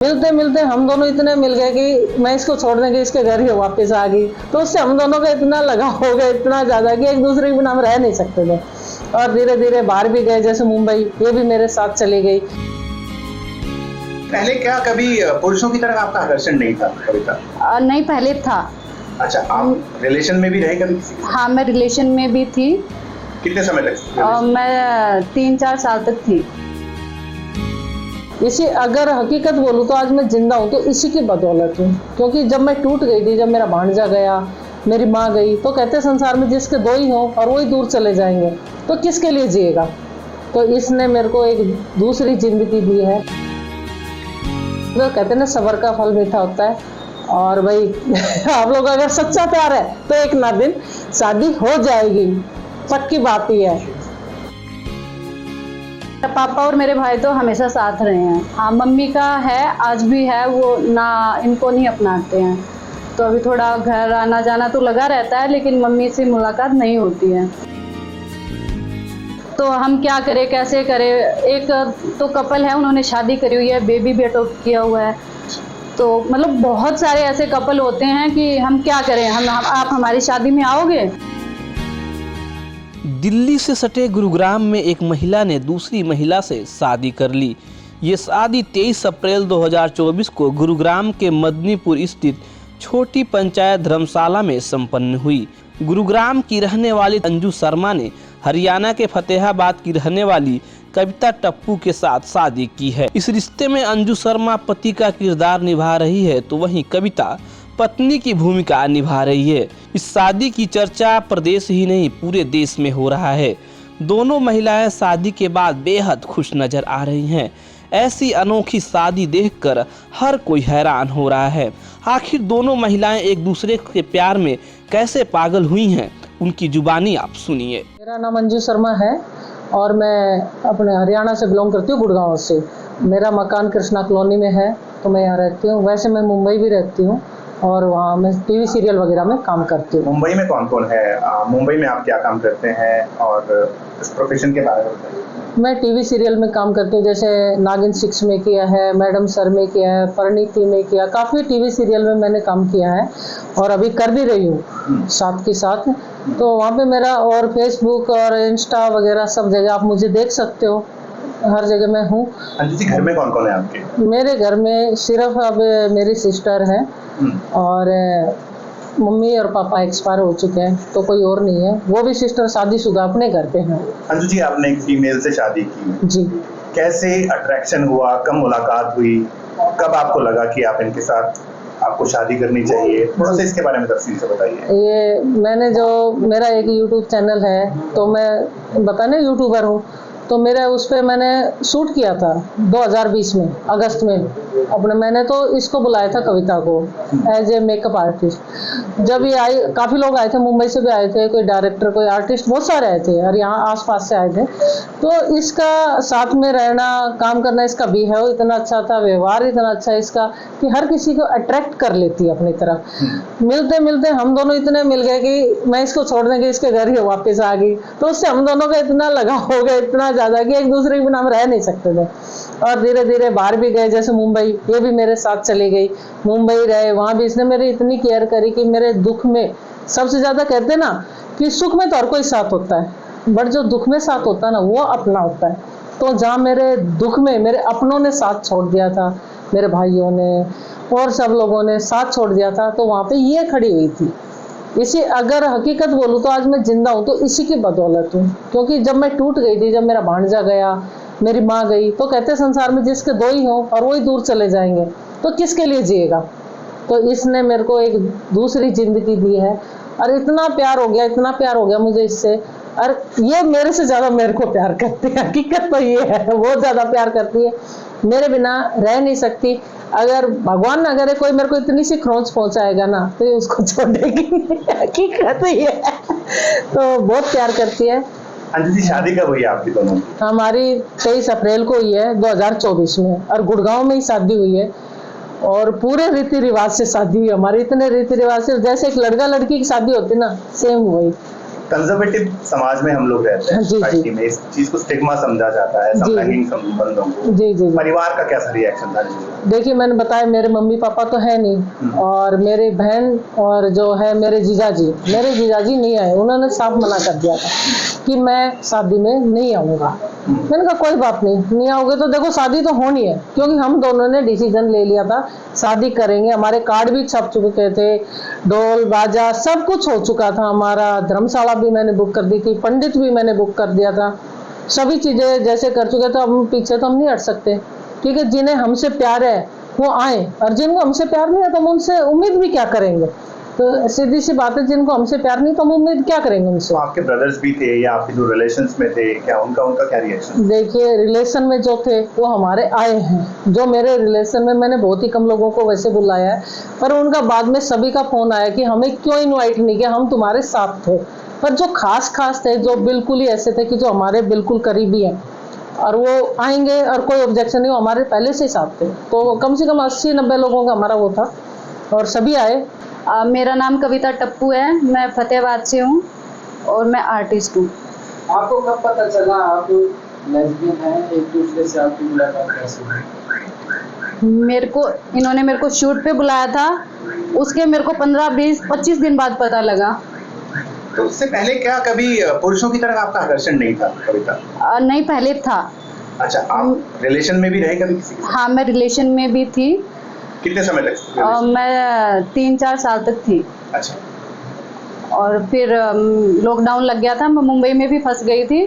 मिलते मिलते हम दोनों इतने मिल गए कि मैं इसको छोड़ने के इसके घर ही वापस आ गई। तो उससे हम दोनों का इतना लगाव हो गया, इतना ज्यादा कि एक दूसरे के बिना हम रह नहीं सकते थे। और धीरे धीरे बाहर भी गए, जैसे मुंबई, ये भी मेरे साथ चली गई। पहले क्या कभी पुरुषों की तरह आपका आकर्षण नहीं था कविता? नहीं, पहले था। अच्छा, आप रिलेशन में भी रहे कभी किसी के साथ? हाँ, मैं रिलेशन में भी थी। कितने समय तक? मैं 3-4 साल तक थी। इसी अगर हकीकत बोलूँ तो आज मैं जिंदा हूँ तो इसी की बदौलत हूँ। क्योंकि जब मैं टूट गई थी, जब मेरा भांजा गया, मेरी माँ गई, तो कहते संसार में जिसके दो ही हों और वही दूर चले जाएंगे तो किसके लिए जिएगा। तो इसने मेरे को एक दूसरी जिंदगी दी है। तो कहते ना, सबर का फल मीठा होता है। और भाई आप लोग अगर सच्चा प्यार है तो एक ना दिन शादी हो जाएगी, पक्की बात ही है। पापा और मेरे भाई तो हमेशा साथ रहे हैं। हाँ, मम्मी का है, आज भी है, वो ना इनको नहीं अपनाते हैं। तो अभी थोड़ा घर आना जाना तो लगा रहता है, लेकिन मम्मी से मुलाकात नहीं होती है। तो हम क्या करें, कैसे करें। एक तो कपल है, उन्होंने शादी करी हुई है, बेबी भी अडॉप्ट किया हुआ है। तो मतलब बहुत सारे ऐसे कपल होते हैं कि हम क्या करें। आप हमारी शादी में आओगे? दिल्ली से सटे गुरुग्राम में एक महिला ने दूसरी महिला से शादी कर ली। ये शादी 23 अप्रैल 2024 को गुरुग्राम के मदनीपुर स्थित छोटी पंचायत धर्मशाला में संपन्न हुई। गुरुग्राम की रहने वाली अंजू शर्मा ने हरियाणा के फतेहाबाद की रहने वाली कविता टप्पू के साथ शादी की है। इस रिश्ते में अंजू शर्मा पति का किरदार निभा रही है, तो वहीं कविता पत्नी की भूमिका निभा रही है। इस शादी की चर्चा प्रदेश ही नहीं पूरे देश में हो रहा है। दोनों महिलाएं शादी के बाद बेहद खुश नजर आ रही हैं। ऐसी अनोखी शादी देखकर हर कोई हैरान हो रहा है। आखिर दोनों महिलाएं एक दूसरे के प्यार में कैसे पागल हुई हैं, उनकी जुबानी आप सुनिए। मेरा नाम अंजू शर्मा है और मैं अपने हरियाणा से बिलोंग करती हूँ, गुड़गांव से। मेरा मकान कृष्णा कॉलोनी में है, तो मैं यहाँ रहती हूँ। वैसे मैं मुंबई भी रहती हूँ और वहाँ मैं टीवी सीरियल वगैरह में काम करती हूँ। मुंबई में कौन कौन है? मुंबई में आप क्या काम करते हैं और इस प्रोफेशन के बारे में बताइए। मैं टीवी सीरियल में काम करती हूँ, जैसे नागिन 6 में किया है, मैडम सर में किया है, परिणीति में किया, काफ़ी टीवी सीरियल में मैंने काम किया है और अभी कर भी रही हूँ साथ के साथ। तो वहाँ पे मेरा और फेसबुक और इंस्टा वगैरह सब जगह आप मुझे देख सकते हो, हर जगह मैं हूँ। अंजू जी, घर में कौन कौन है आपके? मेरे घर में सिर्फ अब मेरी सिस्टर है और मम्मी और पापा एक्सपायर हो चुके हैं, तो कोई और नहीं है। वो भी सिस्टर शादीशुदा अपने घर पे हैं। अंजू जी, आपने एक फीमेल से शादी की जी। कैसे अट्रैक्शन हुआ, कब मुलाकात हुई, कब आपको लगा कि आप इनके साथ आपको शादी करनी चाहिए? थोड़ा सा इसके बारे में तफसील से बताइए। ये मैंने जो मेरा एक यूट्यूब चैनल है, तो मैं बताने यूट्यूबर हूँ, तो मेरा उस पर मैंने शूट किया था 2020 में अगस्त में अपने। मैंने तो इसको बुलाया था कविता को एज ए मेकअप आर्टिस्ट। जब ये आई, काफ़ी लोग आए थे, मुंबई से भी आए थे, कोई डायरेक्टर, कोई आर्टिस्ट, बहुत सारे आए थे और यहाँ आसपास से आए थे। तो इसका साथ में रहना, काम करना, इसका बिहेव इतना अच्छा था, व्यवहार इतना अच्छा इसका कि हर किसी को अट्रैक्ट कर लेती है अपनी तरफ। मिलते मिलते हम दोनों इतने मिल गए कि मैं इसको छोड़ने के इसके घर ही वापस आ गई। तो उससे हम दोनों का इतना लगाव हो गया, इतना ज़्यादा कि एक दूसरे के बिना हम रह नहीं सकते थे। और धीरे धीरे बाहर भी गए, जैसे मुंबई, ये भी मेरे साथ चली गई। मुंबई रहे, वहाँ भी इसने मेरी इतनी केयर करी कि मेरे दुख में, सबसे ज़्यादा कहते ना कि सुख में तो हर कोई साथ होता है, बट जो दुख में साथ होता है ना, वो अपना होता है। तो जहाँ मेरे दुख में मेरे अपनों ने साथ छोड़ दिया था, मेरे भाइयों ने और सब लोगों ने साथ छोड़ दिया था, तो वहाँ पे ये खड़ी हुई थी। इसी अगर हकीकत बोलूँ तो आज मैं जिंदा हूँ तो इसी की बदौलत हूँ। क्योंकि जब मैं टूट गई थी, जब मेरा भांजा गया, मेरी माँ गई, तो कहते संसार में जिसके दो ही हों और वही दूर चले जाएंगे तो किसके लिए जिएगा। तो इसने मेरे को एक दूसरी जिंदगी दी है और इतना प्यार हो गया, इतना प्यार हो गया मुझे इससे। और ये मेरे से ज़्यादा मेरे को प्यार करती है, हकीकत तो ये है, बहुत ज़्यादा प्यार करती है, मेरे बिना रह नहीं सकती। अगर भगवान ना करे कोई मेरे को इतनी सी खरोंच पहुंचाएगा ना, तो ये उसको छोड़ेगी नहीं, हकीकत ये है। तो बहुत प्यार करती है। अंजू जी, शादी कब हुई आपकी दोनों की? हमारी 23 अप्रैल को हुई है 2024 में और गुड़गांव में ही शादी हुई है और पूरे रीति रिवाज से शादी हुई हमारी। इतने रीति रिवाज से, जैसे एक लड़का लड़की की शादी होती ना, सेम वही। कंजर्वेटिव समाज में हम लोग रहते हैं, सोसाइटी में इस चीज को स्टिग्मा समझा जाता है, समलैंगिक संबंधों को। जी जी। परिवार का कैसा रिएक्शन था? देखिए मैंने बताया मेरे मम्मी पापा तो है नहीं, और मेरी बहन और जो है मेरे जीजाजी नहीं आए। उन्होंने साफ मना कर दिया था कि मैं शादी में नहीं आऊँगा। मैंने कहा कोई बात नहीं आओगे तो देखो शादी तो होनी है, क्योंकि हम दोनों ने डिसीजन ले लिया था शादी करेंगे। हमारे कार्ड भी छप चुके थे, ढोल बाजा सब कुछ हो चुका था हमारा, धर्मशाला भी मैंने बुक कर दी थी, पंडित भी मैंने बुक कर दिया था, सभी चीज़ें जैसे कर चुके थे। हम पीछे तो हम नहीं हट सकते, क्योंकि जिन्हें हमसे प्यार है वो आए, और जिनको हमसे प्यार नहीं है तो हम उनसे उम्मीद भी क्या करेंगे। तो सीधी सी बात है, जिनको हमसे प्यार नहीं तो हम उम्मीद क्या करेंगे उनसे। तो आपके ब्रदर्स भी थे या आपके जो रिलेशंस में थे, क्या उनका क्या रिएक्शन? देखिए रिलेशन में जो थे वो हमारे आए हैं। जो मेरे रिलेशन में मैंने बहुत ही कम लोगों को वैसे बुलाया है, पर उनका बाद में सभी का फोन आया कि हमें क्यों इनवाइट नहीं किया, हम तुम्हारे साथ थे। पर जो खास थे, जो बिल्कुल ही ऐसे थे कि जो हमारे बिल्कुल करीबी हैं और वो आएंगे और कोई ऑब्जेक्शन नहीं, वो हमारे पहले से ही साथ थे। तो कम से कम 80-90 लोगों का हमारा वो था और सभी आए। मेरा नाम कविता टप्पू है, मैं फतेहाबाद से हूँ और मैं आर्टिस्ट हूँ। आपको कब पता चला आप लेस्बियन हैं, एक दूसरे से आपकी मुलाकात कैसे हुई? इन्होंने मेरे को शूट पे बुलाया था, उसके मेरे को 15-20-25 दिन बाद पता लगा। तो उससे पहले क्या कभी पुरुषों की तरफ आपका आकर्षण नहीं था कविता? नहीं, पहले था। अच्छा, आप रिलेशन में भी रहे कभी किसी के साथ? हाँ, मैं रिलेशन में भी थी। कितने समय तक? मैं 3-4 साल तक थी। अच्छा। और फिर लॉकडाउन लग गया था, मैं मुंबई में भी फंस गई थी।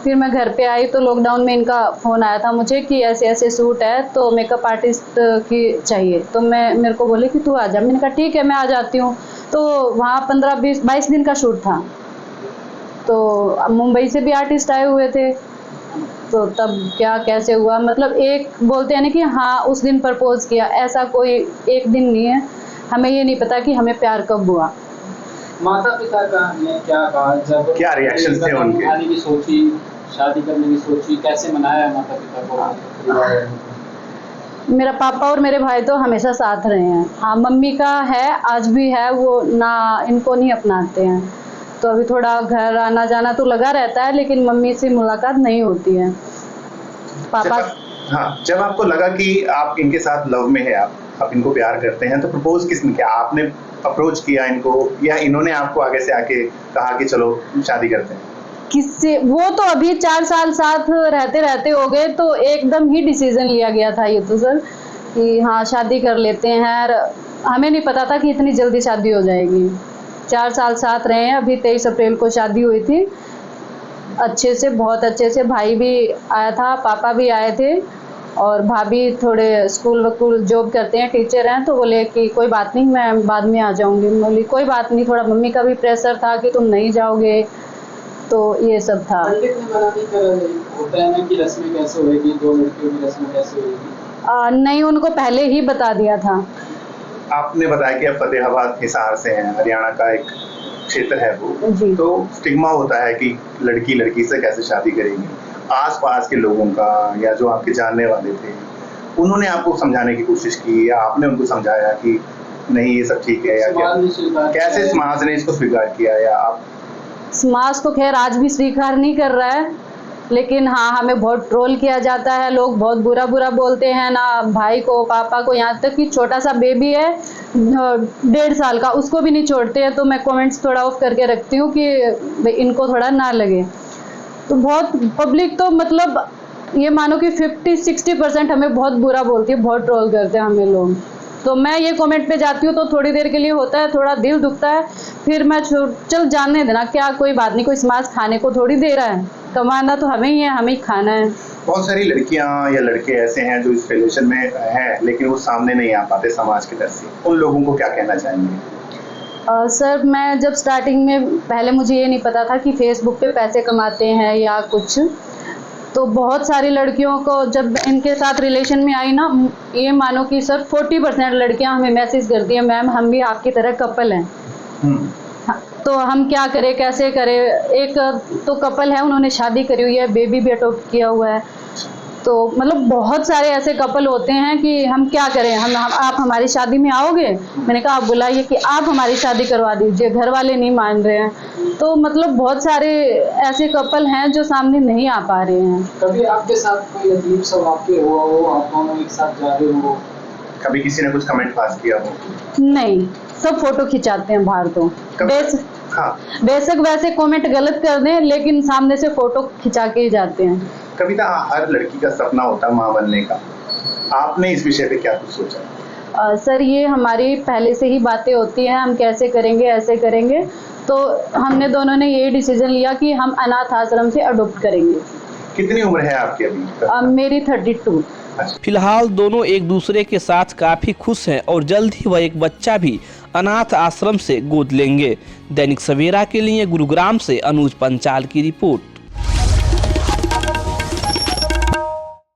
फिर मैं घर पे आई तो लॉकडाउन में इनका फ़ोन आया था मुझे कि ऐसे ऐसे सूट है तो मेकअप आर्टिस्ट की चाहिए। तो मेरे को बोले कि तू आ जा। मैंने कहा ठीक है मैं आ जाती हूँ। तो वहाँ 15-20-22 दिन का शूट था। तो मुंबई से भी आर्टिस्ट आए हुए थे। तो तब क्या कैसे हुआ, मतलब एक बोलते हैं ना कि हाँ उस दिन प्रपोज किया, ऐसा कोई एक दिन नहीं है। हमें ये नहीं पता कि हमें प्यार कब हुआ। माता पिता का ने क्या कहा जब क्या रिएक्शन थे उनके? आने की सोची, शादी करने की सोची, कैसे मनाया माता पिता को? मेरा पापा और मेरे भाई तो हमेशा साथ रहे हैं। हाँ, मम्मी का है, आज भी है, वो ना इनको नहीं अपनाते हैं। तो अभी थोड़ा घर आना जाना तो लगा रहता है, लेकिन मम्मी से मुलाकात नहीं होती है। पापा जब आपको लगा कि आप इनके साथ लव में है, आप इनको प्यार करते हैं, तो प्रपोज किसने किया? आपने अप्रोच किया इनको या इन्होंने आपको आगे से आके कहा कि चलो शादी करते हैं? किससे? वो तो अभी 4 साल साथ रहते हो गए तो एकदम ही डिसीजन लिया गया था ये तो सर कि हाँ शादी कर लेते हैं। और हमें नहीं पता था कि इतनी जल्दी शादी हो जाएगी। 4 साल साथ रहे हैं, अभी 23 अप्रैल को शादी हुई थी। अच्छे से, बहुत अच्छे से। भाई भी आया था, पापा भी आए थे, और भाभी थोड़े स्कूल वकूल जॉब करते हैं, टीचर हैं। तो बोले कि कोई बात नहीं मैं बाद में आ जाऊंगी। बोली कोई बात नहीं, थोड़ा मम्मी का भी प्रेशर था कि तुम नहीं जाओगे, तो ये सब था। पंडित ने मना नहीं करा? होता है ना कि रस्में कैसे होगी, 2 लड़कियों की रस्में कैसे होगी? नहीं, उनको पहले ही बता दिया था। आपने बताया कि आप फतेहाबाद हिसार से हैं, हरियाणा का एक क्षेत्र है वो जी। तो स्टिग्मा होता है कि लड़की से कैसे शादी करेगी। आसपास के लोगों का या जो आपके जानने वाले थे, उन्होंने आपको समझाने की कोशिश की या आपने उनको समझाया कि नहीं ये सब ठीक है, या कैसे समाज ने इसको स्वीकार किया? या आप? समाज तो खैर आज भी स्वीकार नहीं कर रहा है, लेकिन हाँ हमें बहुत ट्रोल किया जाता है। लोग बहुत बुरा बोलते हैं ना, भाई को, पापा को, यहाँ तक कि छोटा सा बेबी है 1.5 साल का, उसको भी नहीं छोड़ते हैं। तो मैं कमेंट्स थोड़ा ऑफ करके रखती हूँ कि इनको थोड़ा ना लगे। तो बहुत पब्लिक तो मतलब ये मानो कि 50-60% हमें बहुत बुरा बोलती है, बहुत ट्रोल करते हैं हमें लोग। तो मैं ये कमेंट पे जाती हूँ तो थोड़ी देर के लिए होता है, थोड़ा दिल दुखता है, फिर मैं चल जानने देना, क्या कोई बात नहीं, कोई समाज खाने को थोड़ी दे रहा है, कमाना तो हमें ही है, हमें ही खाना है। बहुत सारी लड़कियां या लड़के ऐसे हैं जो इस रिलेशन में हैं लेकिन वो सामने नहीं आ पाते समाज की तरफ से, उन लोगों को क्या कहना चाहेंगे? सर मैं जब स्टार्टिंग में, पहले मुझे ये नहीं पता था कि फेसबुक पे पैसे कमाते हैं या कुछ। तो बहुत सारी लड़कियों को जब इनके साथ रिलेशन में आई ना, ये मानो कि सर 40% लड़कियां हमें मैसेज करती हैं, मैम हम भी आपकी तरह कपल हैं, तो हम क्या करें, कैसे करें। एक तो कपल है, उन्होंने शादी करी हुई है, बेबी भी अडॉप्ट किया हुआ है। तो मतलब बहुत सारे ऐसे कपल होते हैं कि हम क्या करें, आप हमारी शादी में आओगे। मैंने कहा आप बुलाइए कि आप हमारी शादी करवा दीजिए, घर वाले नहीं मान रहे हैं। तो मतलब बहुत सारे ऐसे कपल हैं जो सामने नहीं आ पा रहे हैं। कभी आपके साथ कोई अजीब सा वाक्य हुआ हो, आप दोनों एक साथ जा रहे हो, कभी किसी ने कुछ कमेंट पास किया हो? नहीं, सब फोटो खिंचाते हैं बाहर। तो हाँ, बेशक वैसे कमेंट गलत कर दें, लेकिन सामने से फोटो खिंचा के ही जाते हैं। कविता, हर लड़की का सपना होता है माँ बनने का, आपने इस विषय पे क्या कुछ सोचा? सर ये हमारी पहले से ही बातें होती हैं, हम कैसे करेंगे, ऐसे करेंगे। तो हमने दोनों ने ये डिसीजन लिया कि हम अनाथ आश्रम से अडॉप्ट करेंगे। कितनी उम्र है आपकी अभी? मेरी 32। फिलहाल दोनों एक दूसरे के साथ काफी खुश हैं और जल्द ही वह एक बच्चा भी अनाथ आश्रम से गोद लेंगे। दैनिक सवेरा के लिए गुरुग्राम से अनुज पंचाल की रिपोर्ट।